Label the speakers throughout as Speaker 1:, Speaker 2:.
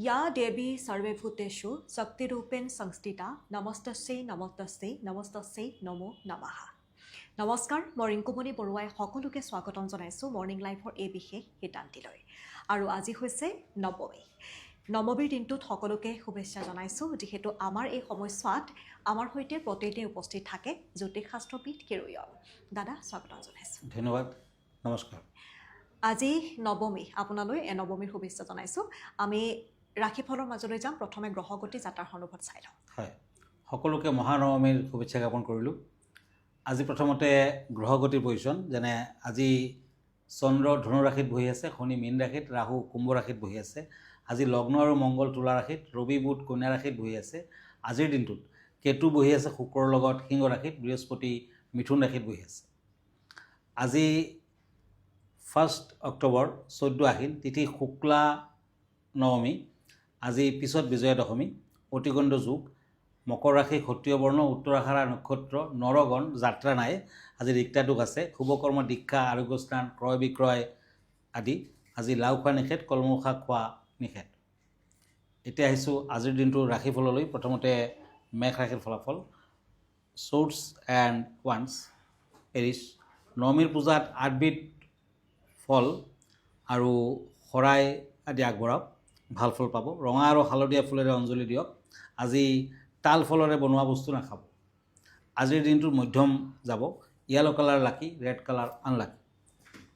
Speaker 1: या देवी सर्वभूतेषु शक्तिरूपेण संस्थिता नमस्तस्यै नमस्तस्यै नमस्तस्यै नमो नमः। নমস্কাৰ মই ৰিংকুমণি বৰুৱাই সকলোকে স্বাগতম জনাইছোঁ মৰ্নিং লাইফৰ এই বিশেষ সিদ্ধান্তিলৈ। আৰু আজি হৈছে নৱমী। নৱমীৰ দিনটোত সকলোকে শুভেচ্ছা জনাইছোঁ, যিহেতু আমাৰ এই সময়ছোৱাত আমাৰ সৈতে প্ৰতিদিনে উপস্থিত থাকে জ্যোতিষশাস্ত্ৰবিদ কেৰুয়ল দাদা। স্বাগতম জনাইছোঁ।
Speaker 2: ধন্যবাদ, নমস্কাৰ।
Speaker 1: আজি নৱমী, আপোনালৈ নৱমীৰ শুভেচ্ছা জনাইছোঁ। আমি ৰাশিফলৰ মাজলৈ যাম। প্ৰথমে গ্ৰহগতি যাত্ৰাৰ সন্দৰ্ভত চাই লওঁ।
Speaker 2: হয়, সকলোকে মহানৱমীৰ শুভেচ্ছা জ্ঞাপন কৰিলোঁ। আজি প্ৰথমতে গ্ৰহগতিৰ পজিশ্যন, যেনে আজি চন্দ্ৰ ধনু ৰাশিত বহি আছে, শনি মীন ৰাশিত, ৰাহু কুম্ভ ৰাশিত বহি আছে। আজি লগ্ন আৰু মংগল তুলা ৰাশিত, ৰবি বুধ কন্যা ৰাশিত বহি আছে। আজিৰ দিনটোত কেতু বহি আছে শুক্ৰৰ লগত সিংহ ৰাশিত, বৃহস্পতি মিথুন ৰাশিত বহি আছে। আজি 1 অক্টোবৰ 14 আহিন, তিথি শুক্লা নৱমী। আজি পিছত বিজয়া দশমী, অতিগণ্ড যোগ, মকৰ ৰাশি, ক্ষত্ৰিয় বৰ্ণ, উত্তৰাষাঢ়া নক্ষত্ৰ, নৰগণ, যাত্ৰা নাই। আজি ৰিক্তাদোষ আছে। শুভকৰ্ম, দীক্ষা, আৰোগ্য স্নান, ক্ৰয় বিক্ৰয় আদি। আজি লাও খোৱা নিষেধ, কলমৌ শাক খোৱা নিষেধ। এতিয়া আহিছোঁ আজিৰ দিনটোৰ ৰাশিফললৈ। প্ৰথমতে মেঘ ৰাশিৰ ফলাফল। চৰ্টছ এণ্ড ওৱান্স, এৰিছ। নৱমীৰ পূজাত 8বিধ ফল আৰু শৰাই আদি আগবঢ়াওক, ভাল ফল পাব। ৰঙা আৰু হালধীয়া ফুলেৰে অঞ্জলি দিয়ক। আজি তাল ফলৰে বনোৱা বস্তু নাখাব। আজিৰ দিনটোৰ মধ্যম যাব। য়েলো কালাৰ লাকি, ৰেড কালাৰ আনলাকি।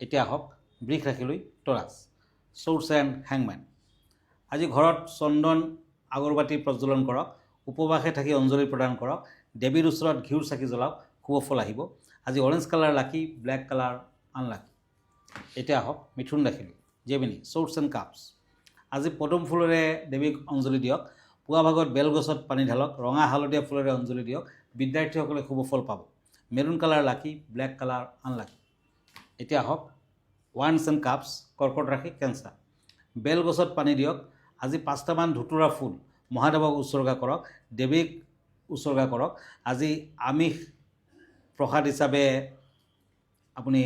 Speaker 2: এতিয়া আহক বৃষ ৰাশিলৈ। টৰাছ, চৰ্টছ এণ্ড হেংমেন। আজি ঘৰত চন্দন আগৰবাতি প্ৰজ্বলন কৰক। উপবাসে থাকি অঞ্জলি প্ৰদান কৰক। দেৱীৰ ওচৰত ঘিউৰ চাকি জ্বলাওক, শুভ ফল আহিব। আজি orange colour lucky, black colour unlucky. এতিয়া আহক মিথুন ৰাশিলৈ। Gemini, swords and cups. আজি পদুম ফুলেৰে দেৱীক অঞ্জলি দিয়ক। পুৱা ভাগত বেলগছত পানী ঢালক। ৰঙা হালধীয়া ফুলেৰে অঞ্জলি দিয়ক। বিদ্যাৰ্থীসকলে শুভ ফল পাব। Maroon colour lucky, black colour unlucky. এতিয়া আহক ওৱান্স এণ্ড কাপছ, কৰ্কট ৰাশি, কেঞ্চাৰ। বেলগছত পানী দিয়ক। আজি 5টামান ধুতুৰা ফুল মহাদেৱক উৎসৰ্গা কৰক, দেৱীক উৎসৰ্গা কৰক। আজি আমিষ প্ৰসাদ হিচাপে আপুনি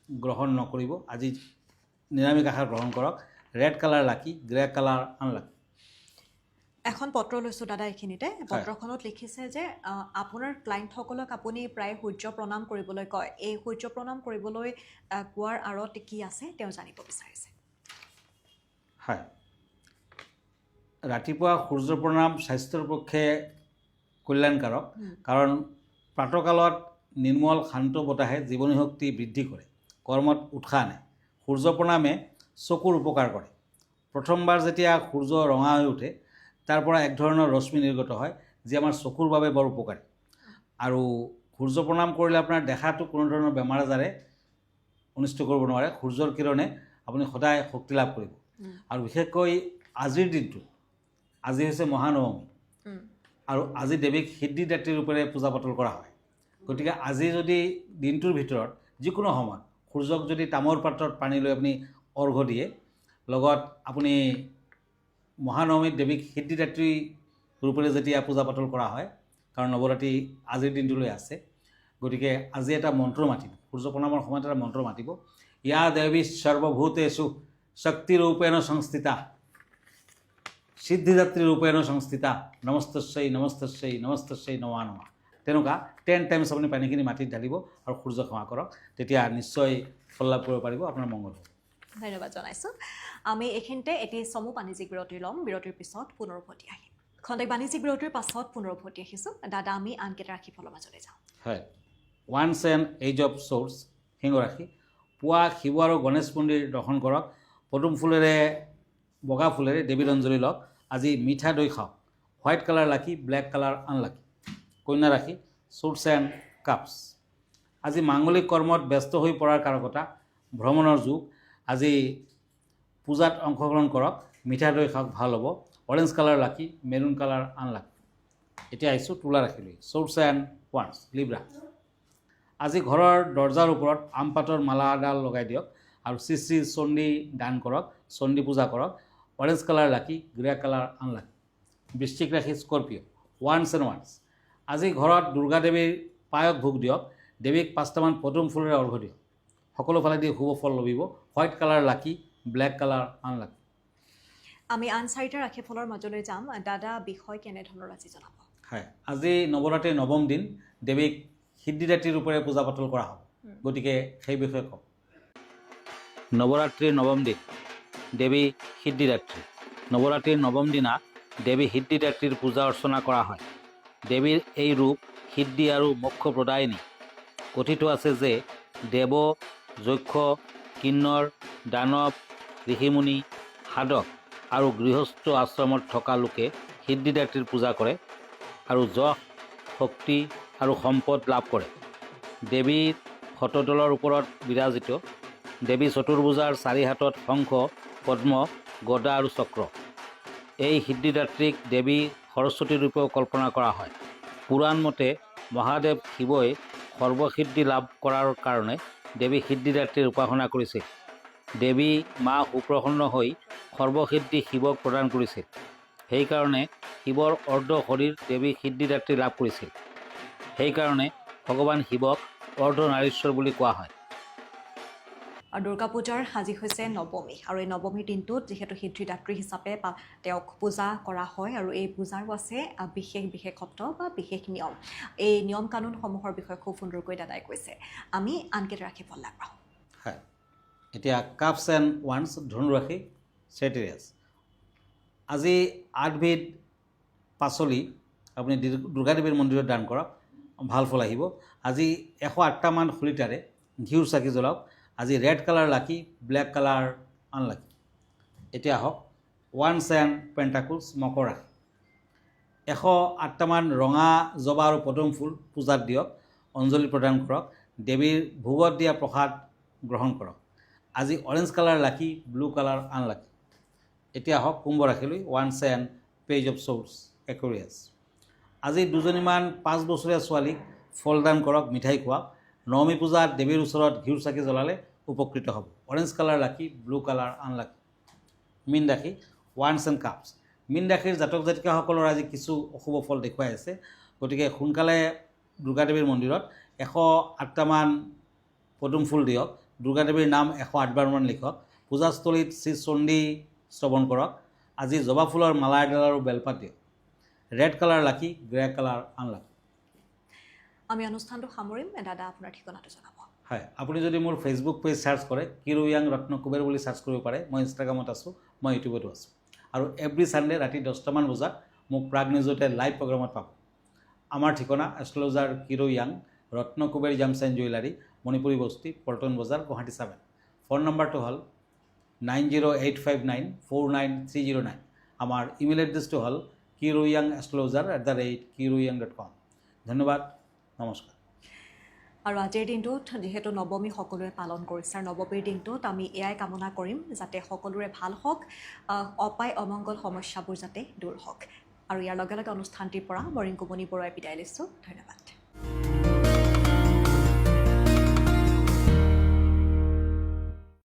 Speaker 2: গ্ৰহণ নকৰিব। আজি নিৰামিষ আহাৰ গ্ৰহণ কৰক। ৰেড কালাৰ লাকি, গ্ৰে কালাৰ আনলাকি।
Speaker 1: এখন পত্ৰ লৈছোঁ দাদা। এইখিনিতে পত্ৰখনত লিখিছে যে আপোনাৰ ক্লাইণ্টসকলক আপুনি প্ৰায় সূৰ্য প্ৰণাম কৰিবলৈ কয়। এই সূৰ্য প্ৰণাম কৰিবলৈ কোৱাৰ আঁৰত কি আছে তেওঁ জানিব বিচাৰিছে।
Speaker 2: হয়, ৰাতিপুৱা সূৰ্য প্ৰণাম স্বাস্থ্যৰ পক্ষে কল্যাণকাৰক, কাৰণ প্ৰাতঃকালত নিৰ্মল শান্ত বতাহে জীৱনী শক্তি বৃদ্ধি কৰে, কৰ্মত উৎসাহ আনে। সূৰ্য প্ৰণামে চকুৰ উপকাৰ কৰে। প্ৰথমবাৰ যেতিয়া সূৰ্য ৰঙা হৈ উঠে, তাৰ পৰা এক ধৰণৰ ৰশ্মি নিৰ্গত হয়, যি আমাৰ চকুৰ বাবে বৰ উপকাৰী। আৰু সূৰ্য প্ৰণাম কৰিলে আপোনাৰ দেহাটো কোনো ধৰণৰ বেমাৰ আজাৰে অনিষ্ট কৰিব নোৱাৰে। সূৰ্যৰ কিৰণে আপুনি সদায় শক্তি লাভ কৰিব। আৰু বিশেষকৈ আজিৰ দিনটো, আজি হৈছে মহানৱমী, আৰু আজি দেৱীক সিদ্ধিদাত্ৰী ৰূপেৰে পূজা পাতল কৰা হয়। গতিকে আজি যদি দিনটোৰ ভিতৰত যিকোনো সময়ত সূৰ্যক যদি তামৰ পাত্ৰত পানী লৈ আপুনি অৰ্ঘ্য দিয়ে, লগত আপুনি মহানৱমীত দেৱীক সিদ্ধিদাত্ৰী ৰূপেৰে যেতিয়া পূজা পাতল কৰা হয়, কাৰণ নৱৰাত্ৰি আজিৰ দিনটোলৈ আছে, গতিকে আজি এটা মন্ত্ৰ মাতিব। সূৰ্য প্ৰণামৰ সময়ত এটা মন্ত্ৰ মাতিব। ইয়া দেৱী সৰ্বভূতেষু শক্তিৰূপেণ সংস্থিতা সিদ্ধিদাত্ৰী ৰূপেণ সংস্থিতা নমস্তস্যৈ নমস্তস্যৈ নমস্তস্যৈ নমঃ নমঃ। তেনেকুৱা 10 টাইমছ আপুনি পানীখিনি মাটিত ঢালিব আৰু সূৰ্য সেৱা কৰক। তেতিয়া নিশ্চয় ফল লাভ কৰিব পাৰিব, আপোনাৰ মংগল হ'ব।
Speaker 1: ধন্যবাদ জনাইছোঁ। আমি এইখিনিতে এটি চমু বাণিজ্যিক বিৰতি ল'ম। বিৰতিৰ পিছত পুনৰ উভতি আহিম। খন্তেক বাণিজ্যিক বিৰতিৰ পাছত পুনৰ উভতি আহিছোঁ। দাদা, আমি আনকেইটা ৰাশিফলৰ মাজলৈ যাওঁ।
Speaker 2: হয়, ওৱান্স এণ্ড এইজ অফ চৰ্টছ, সিংহ ৰাশি। পুৱা শিৱ আৰু গণেশ মন্দিৰ দৰ্শন কৰক। পদুম ফুলেৰে বগা ফুলেৰে দেৱীৰ অঞ্জলি লওক। আজি মিঠা দৈ খাওক। White colour lucky, black colour unlucky. কন্যা ৰাশি, চৰ্টছ এণ্ড কাপছ। আজি মাংগলিক কৰ্মত ব্যস্ত হৈ পৰাৰ কাৰকতা, ভ্ৰমণৰ যুগ। আজি পূজাত অংশগ্ৰহণ কৰক। মিঠা দৈ খাওক, ভাল হ'ব। Orange colour lucky, maroon colour unlucky. এতিয়া আহিছোঁ তুলা ৰাশিলৈ। চৰ্টছ এণ্ড ওৱান্স, লিব্ৰা। আজি ঘৰৰ দৰ্জাৰ ওপৰত আম পাতৰ মালা এডাল লগাই দিয়ক আৰু শ্ৰী শ্ৰী চণ্ডী দান কৰক, চণ্ডী পূজা কৰক। অৰেঞ্জ কালাৰ লাকি, গ্ৰে কালাৰ আনলাকি। বৃশ্চিক ৰাশি, স্কৰ্পিঅ', ওৱান্স এণ্ড ওৱান্স। আজি ঘৰত দুৰ্গা দেৱীৰ পায়স ভোগ দিয়ক। দেৱীক 5টামান পদুম ফুলেৰে অৰ্ঘ্য দিয়ক। সকলো ফালেদি শুভ ফল লভিব। White colour lucky, black colour unlucky.
Speaker 1: আমি আন চাৰিটা ৰাশিফলৰ মাজলৈ যাম দাদা বিষয় কেনেধৰণৰ আজি জনাব
Speaker 2: হয় আজি নৱৰাত্ৰিৰ নৱম দিন দেৱীক সিদ্ধিদাত্ৰী ৰূপেৰে পূজা পাতল কৰা হ'ব গতিকে সেই বিষয়ে কওঁ নৱৰাত্ৰিৰ নৱম দিন দেৱী সিদ্ধিদাত্ৰী নৱৰাত্ৰিৰ নৱম দিনা দেৱী সিদ্ধিদাত্ৰীৰ পূজা অৰ্চনা কৰা হয় দেৱীৰ এই ৰূপ সিদ্ধি আৰু মোক্ষ প্ৰদায়িনী কথিত আছে যে দেৱ যক্ষ কিন্নৰ দানৱ ঋষিমুনি সাধক আৰু গৃহস্থ আশ্ৰমত থকা লোকে সিদ্ধিদাত্ৰীৰ পূজা কৰে আৰু যশ শক্তি আৰু সম্পদ লাভ কৰে দেৱীৰ শতদলৰ ওপৰত বিৰাজিত দেৱী চতুৰ্ভুজাৰ চাৰি হাতত শংখ পদ্ম গদা আৰু চক্ৰ এই সিদ্ধিদাত্ৰীক দেৱী সৰস্বতী ৰূপেও কল্পনা কৰা হয় পুৰাণ মতে মহাদেৱ শিৱই সৰ্বসিদ্ধি লাভ কৰাৰ কাৰণে দেৱী সিদ্ধিদাত্ৰীৰ উপাসনা কৰিছিল দেৱী মা সুপ্ৰসন্ন হৈ সৰ্বসিদ্ধি শিৱক প্ৰদান কৰিছিল সেইকাৰণে শিৱৰ অৰ্ধ শৰীৰ দেৱী সিদ্ধিদাত্ৰী লাভ কৰিছিল সেইকাৰণে ভগৱান শিৱক অৰ্ধনাৰীশ্বৰ বুলি কোৱা হয়
Speaker 1: আৰু দুৰ্গা পূজাৰ আজি হৈছে নৱমী আৰু এই নৱমীৰ দিনটোত যিহেতু সিদ্ধিদাত্ৰী হিচাপে তেওঁক পূজা কৰা হয় আৰু এই পূজাৰো আছে বিশেষ বিশেষত্ব বা বিশেষ নিয়ম এই নিয়ম কানুনসমূহৰ বিষয়ে খুব সুন্দৰকৈ দাদাই কৈছে আমি আনকেইটা ৰাশিফল আগবাঢ়োঁ
Speaker 2: হয় এতিয়া কাপছ এণ্ড ওৱান্স ধনুৰাশি চেটেৰিয়াছ আজি 8বিধ পাচলি আপুনি দুৰ্গা দেৱীৰ মন্দিৰত দান কৰক ভাল ফল আহিব আজি 108টামান খলিতাৰে ঘিউৰ চাকি জ্বলাওক আজি red colour lucky black colour unlucky এতিয়া আহক ওৱান্স এণ্ড পেণ্টাকুলছ মকৰ ৰাশি 108টামান ৰঙা জবা আৰু পদুম ফুল পূজাত দিয়ক অঞ্জলি প্ৰদান কৰক দেৱীৰ ভোগত দিয়া প্ৰসাদ গ্ৰহণ কৰক আজি orange colour lucky blue colour unlucky এতিয়া আহক কুম্ভ ৰাশিলৈ ওৱান্স and page of swords Aquarius আজি দুজনীমান 5 বছৰীয়া ছোৱালীক ফলদান কৰক মিঠাই খুৱাওক নৱমী পূজাত দেৱীৰ ওচৰত ঘিউৰ চাকি জ্বলালে উপকৃত হ'ব orange colour lucky blue colour unlucky মীন ৰাশি ওৱান্স এণ্ড কাপছ মীন ৰাশিৰ জাতক জাতিকাসকলৰ আজি কিছু অশুভ ফল দেখুৱাই আছে গতিকে সোনকালে দুৰ্গা দেৱীৰ মন্দিৰত 108টামান পদুম ফুল দিয়ক দুৰ্গা দেৱীৰ নাম 108বাৰমান লিখক পূজাস্থলীত শ্ৰী চণ্ডী শ্ৰৱণ কৰক আজি জবা ফুলৰ মালা এডাল আৰু বেলপাত দিয়ক ৰেড কালাৰ লাকি গ্ৰে কালাৰ আনলাকি
Speaker 1: আমি অনুষ্ঠানটো সামৰিম দাদা আপোনাৰ ঠিকনাটো জনাব
Speaker 2: হয় আপুনি যদি মোৰ ফেচবুক পেজ চাৰ্চ কৰে কিৰো য়াং ৰত্ন কুবেৰ বুলি চাৰ্চ কৰিব পাৰে মই ইনষ্টাগ্ৰামত আছোঁ মই ইউটিউবতো আছোঁ আৰু এভৰি ছানডে ৰাতি 10টামান বজাত মোক প্ৰাগ নিউজতে লাইভ প্ৰগ্ৰামত পাব আমাৰ ঠিকনা এষ্ট্ৰলজাৰ কিৰো য়াং Ratna Kuber gems and jewellery Manipuri Basti Paltan বজাৰ গুৱাহাটী 7 ফোন নম্বৰটো হ'ল 9085949309 আমাৰ ইমেইল এড্ৰেছটো হ'ল kiroyangastrologer@kiroyang.com ধন্যবাদ নমস্কাৰ
Speaker 1: আৰু আজিৰ দিনটোত যিহেতু নৱমী সকলোৱে পালন কৰিছে আৰু নৱমীৰ দিনটোত আমি এয়াই কামনা কৰিম যাতে সকলোৰে ভাল হওক অপায় অমংগল সমস্যাবোৰ যাতে দূৰ হওক আৰু ইয়াৰ লগে লগে অনুষ্ঠানটিৰ পৰা মই ৰিংকুমণি বৰুৱাই বিদায় লৈছোঁ ধন্যবাদ